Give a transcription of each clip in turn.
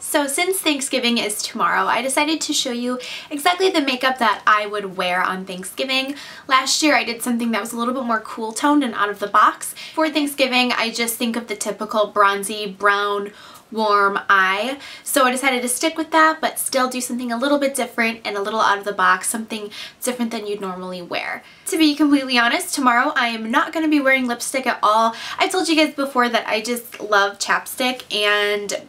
So since Thanksgiving is tomorrow, I decided to show you exactly the makeup that I would wear on Thanksgiving. Last year I did something that was a little bit more cool toned and out of the box. For Thanksgiving, I just think of the typical bronzy, brown, warm eye. So I decided to stick with that, but still do something a little bit different and a little out of the box, something different than you'd normally wear. To be completely honest, tomorrow I am not going to be wearing lipstick at all. I've told you guys before that I just love chapstick, and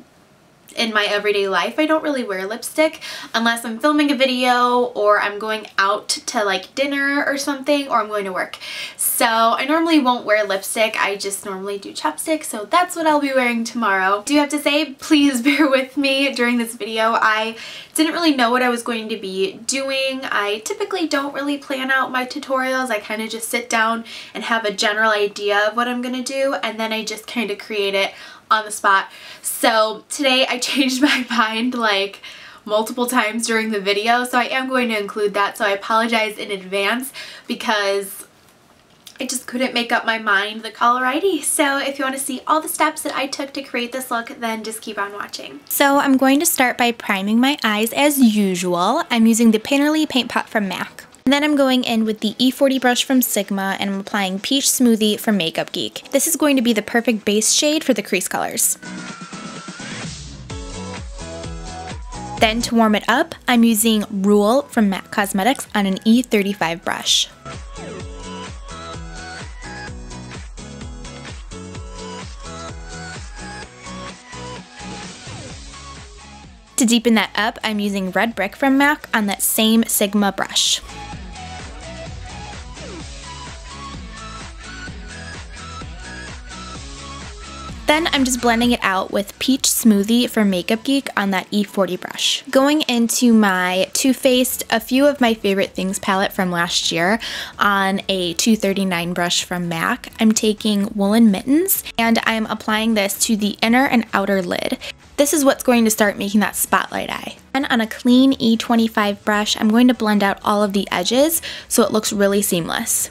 in my everyday life I don't really wear lipstick unless I'm filming a video or I'm going out to like dinner or something, or I'm going to work. So I normally won't wear lipstick, I just normally do chapstick, so that's what I'll be wearing tomorrow. Do have to say, please bear with me during this video. I didn't really know what I was going to be doing. I typically don't really plan out my tutorials. I kind of just sit down and have a general idea of what I'm going to do, and then I just kind of create it on the spot. So today I changed my mind like multiple times during the video, so I am going to include that, so I apologize in advance because I just couldn't make up my mind the alrighty. So if you want to see all the steps that I took to create this look, then just keep on watching. So I'm going to start by priming my eyes as usual. I'm using the Painterly Paint Pot from MAC. And then I'm going in with the E40 brush from Sigma, and I'm applying Peach Smoothie from Makeup Geek. This is going to be the perfect base shade for the crease colors. Then to warm it up, I'm using Rule from MAC Cosmetics on an E35 brush. To deepen that up, I'm using Red Brick from MAC on that same Sigma brush. Then I'm just blending it out with Peach Smoothie from Makeup Geek on that E40 brush. Going into my Too Faced A Few of My Favorite Things palette from last year on a 239 brush from MAC, I'm taking Woolen Mittens, and I'm applying this to the inner and outer lid. This is what's going to start making that spotlight eye. And on a clean E25 brush, I'm going to blend out all of the edges so it looks really seamless.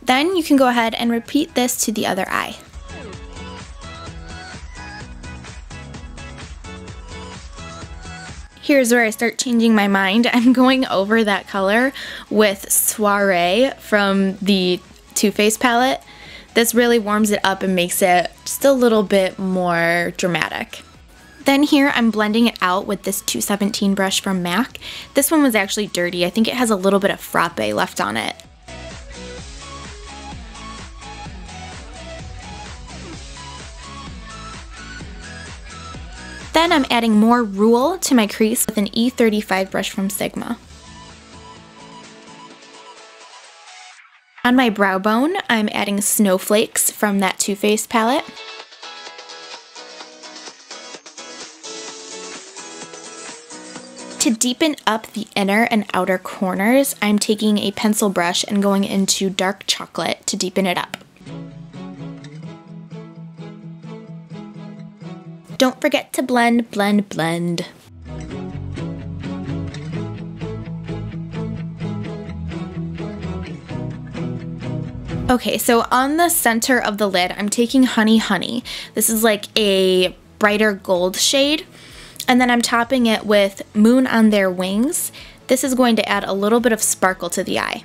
Then you can go ahead and repeat this to the other eye. Here's where I start changing my mind. I'm going over that color with Soiree from the Too Faced palette. This really warms it up and makes it just a little bit more dramatic. Then here I'm blending it out with this 217 brush from MAC. This one was actually dirty. I think it has a little bit of frappe left on it. Then I'm adding more Rule to my crease with an E35 brush from Sigma. On my brow bone, I'm adding Snowflakes from that Too Faced palette. To deepen up the inner and outer corners, I'm taking a pencil brush and going into Dark Chocolate to deepen it up. Don't forget to blend, blend, blend. Okay, so on the center of the lid, I'm taking Honey Honey. This is like a brighter gold shade. And then I'm topping it with Moon on Their Wings. This is going to add a little bit of sparkle to the eye.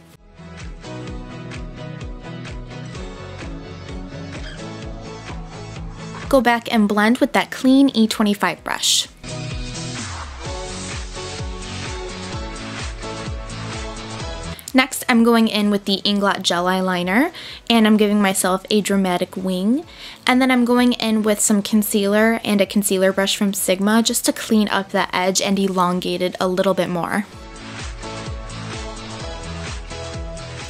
Go back and blend with that clean E25 brush. Next, I'm going in with the Inglot Gel Eyeliner, and I'm giving myself a dramatic wing. And then I'm going in with some concealer and a concealer brush from Sigma just to clean up the edge and elongate it a little bit more.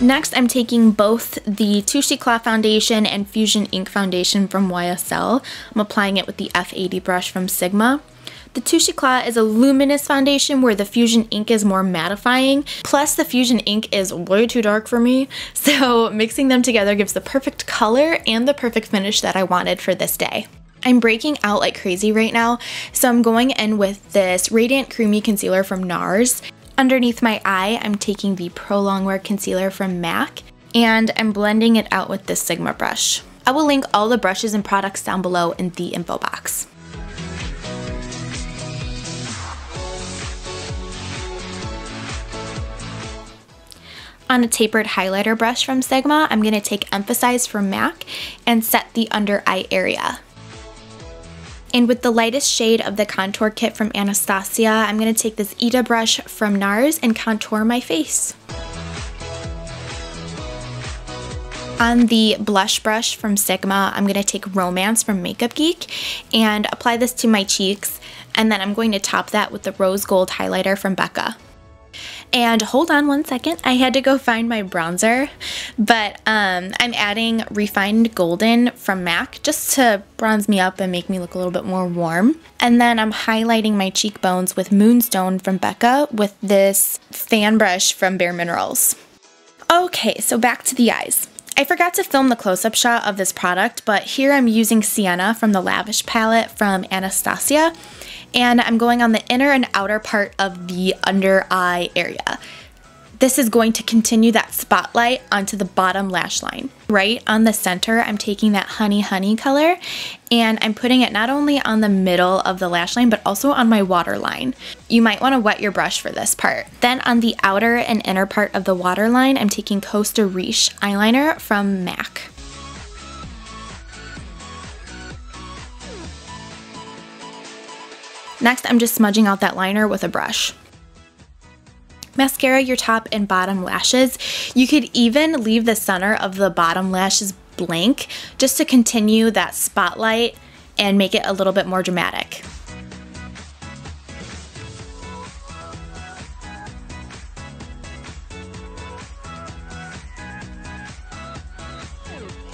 Next, I'm taking both the Touche Eclat foundation and Fusion Ink foundation from YSL. I'm applying it with the F80 brush from Sigma. The Touche Eclat is a luminous foundation where the Fusion Ink is more mattifying. Plus, the Fusion Ink is way too dark for me, so mixing them together gives the perfect color and the perfect finish that I wanted for this day. I'm breaking out like crazy right now, so I'm going in with this Radiant Creamy Concealer from NARS. Underneath my eye, I'm taking the Pro Longwear Concealer from MAC, and I'm blending it out with this Sigma brush. I will link all the brushes and products down below in the info box. On a tapered highlighter brush from Sigma, I'm going to take Emphasize from MAC and set the under eye area. And with the lightest shade of the contour kit from Anastasia, I'm going to take this Ita brush from NARS and contour my face. On the blush brush from Sigma, I'm going to take Romance from Makeup Geek and apply this to my cheeks, and then I'm going to top that with the Rose Gold highlighter from Becca. And hold on one second, I had to go find my bronzer, but I'm adding Refined Golden from MAC just to bronze me up and make me look a little bit more warm. And then I'm highlighting my cheekbones with Moonstone from Becca with this fan brush from Bare Minerals. Okay, so back to the eyes. I forgot to film the close-up shot of this product, but here I'm using Sienna from the Lavish palette from Anastasia, and I'm going on the inner and outer part of the under eye area. This is going to continue that spotlight onto the bottom lash line. Right on the center, I'm taking that Honey Honey color, and I'm putting it not only on the middle of the lash line, but also on my waterline. You might want to wet your brush for this part. Then on the outer and inner part of the waterline, I'm taking Costa Riche eyeliner from MAC. Next, I'm just smudging out that liner with a brush. Mascara your top and bottom lashes. You could even leave the center of the bottom lashes blank just to continue that spotlight and make it a little bit more dramatic.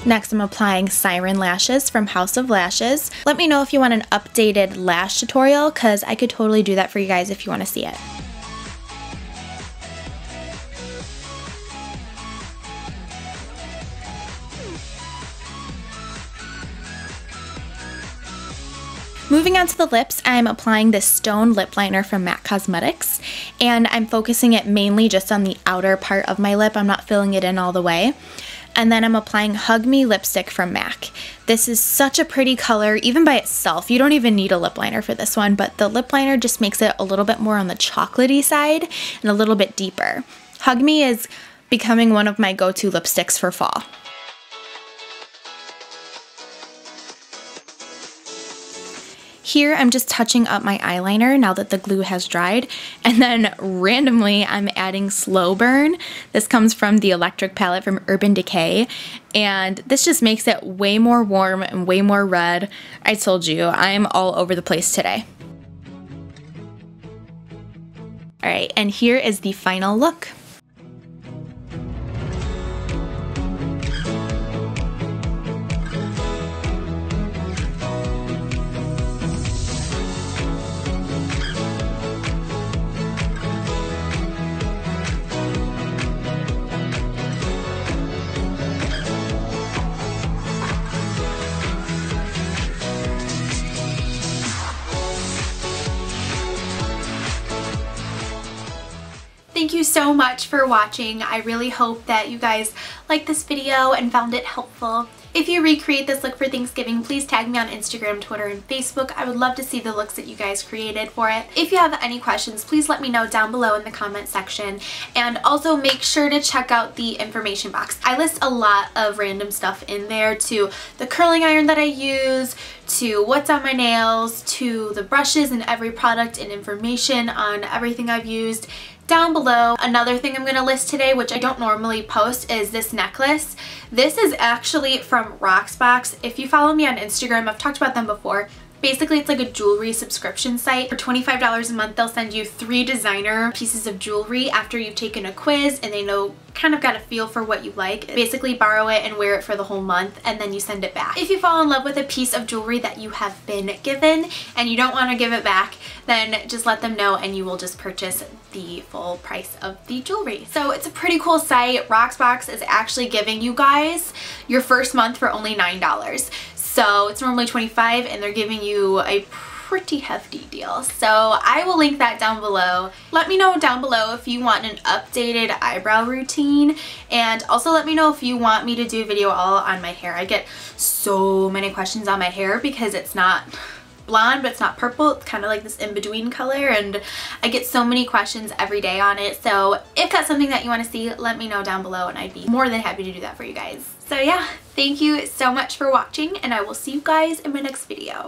Next, I'm applying Siren Lashes from House of Lashes. Let me know if you want an updated lash tutorial, because I could totally do that for you guys if you want to see it. Moving on to the lips, I'm applying this Stone Lip Liner from MAC Cosmetics, and I'm focusing it mainly just on the outer part of my lip. I'm not filling it in all the way. And then I'm applying Hug Me lipstick from MAC. This is such a pretty color, even by itself. You don't even need a lip liner for this one, but the lip liner just makes it a little bit more on the chocolatey side and a little bit deeper. Hug Me is becoming one of my go-to lipsticks for fall. Here I'm just touching up my eyeliner now that the glue has dried, and then randomly I'm adding Slow Burn. This comes from the Electric palette from Urban Decay, and this just makes it way more warm and way more red. I told you, I'm all over the place today. Alright, and here is the final look. Thank you so much for watching. I really hope that you guys liked this video and found it helpful. If you recreate this look for Thanksgiving, please tag me on Instagram, Twitter, and Facebook. I would love to see the looks that you guys created for it. If you have any questions, please let me know down below in the comment section. And also make sure to check out the information box. I list a lot of random stuff in there, to the curling iron that I use, to what's on my nails, to the brushes and every product and information on everything I've used down below. Another thing I'm going to list today, which I don't normally post, is this necklace. This is actually from ROCKSBOX. If you follow me on Instagram, I've talked about them before. Basically, it's like a jewelry subscription site. For $25 a month, they'll send you 3 designer pieces of jewelry after you've taken a quiz and they know kind of got a feel for what you like. Basically borrow it and wear it for the whole month and then you send it back. If you fall in love with a piece of jewelry that you have been given and you don't want to give it back, then just let them know and you will just purchase the full price of the jewelry. So it's a pretty cool site. ROCKSBOX is actually giving you guys your first month for only $9. So it's normally $25 and they're giving you a pretty hefty deal. So I will link that down below. Let me know down below if you want an updated eyebrow routine, and also let me know if you want me to do a video all on my hair. I get so many questions on my hair because it's not blonde but it's not purple. It's kind of like this in-between color and I get so many questions every day on it. So if that's something that you want to see, let me know down below and I'd be more than happy to do that for you guys. So yeah, thank you so much for watching and I will see you guys in my next video.